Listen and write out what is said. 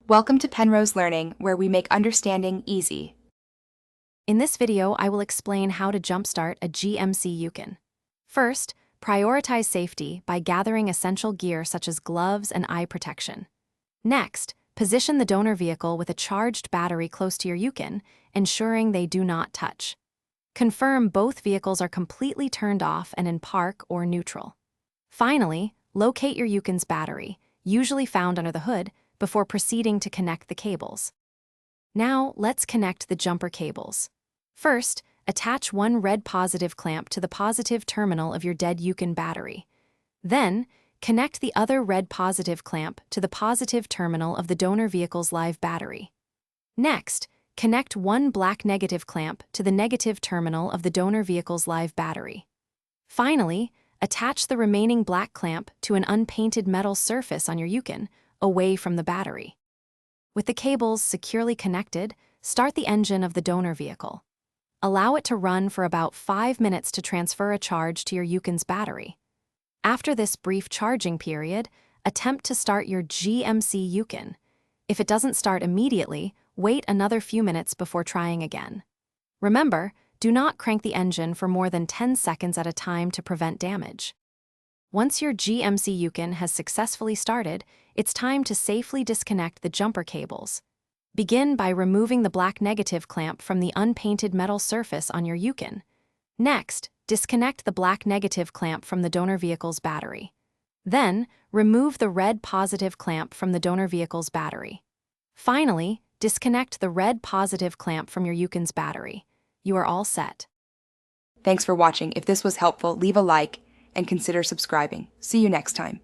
Welcome to Penrose Learning, where we make understanding easy. In this video, I will explain how to jumpstart a GMC Yukon. First, prioritize safety by gathering essential gear such as gloves and eye protection. Next, position the donor vehicle with a charged battery close to your Yukon, ensuring they do not touch. Confirm both vehicles are completely turned off and in park or neutral. Finally, locate your Yukon's battery, usually found under the hood, before proceeding to connect the cables. Now, let's connect the jumper cables. First, attach one red positive clamp to the positive terminal of your dead Yukon battery. Then, connect the other red positive clamp to the positive terminal of the donor vehicle's live battery. Next, connect one black negative clamp to the negative terminal of the donor vehicle's live battery. Finally, attach the remaining black clamp to an unpainted metal surface on your Yukon, away from the battery. With the cables securely connected, start the engine of the donor vehicle. Allow it to run for about 5 minutes to transfer a charge to your Yukon's battery. After this brief charging period, attempt to start your GMC Yukon. If it doesn't start immediately, wait another few minutes before trying again. Remember, do not crank the engine for more than 10 seconds at a time to prevent damage. Once your GMC Yukon has successfully started, it's time to safely disconnect the jumper cables. Begin by removing the black negative clamp from the unpainted metal surface on your Yukon. Next, disconnect the black negative clamp from the donor vehicle's battery. Then, remove the red positive clamp from the donor vehicle's battery. Finally, disconnect the red positive clamp from your Yukon's battery. You are all set. Thanks for watching. If this was helpful, leave a like and consider subscribing. See you next time.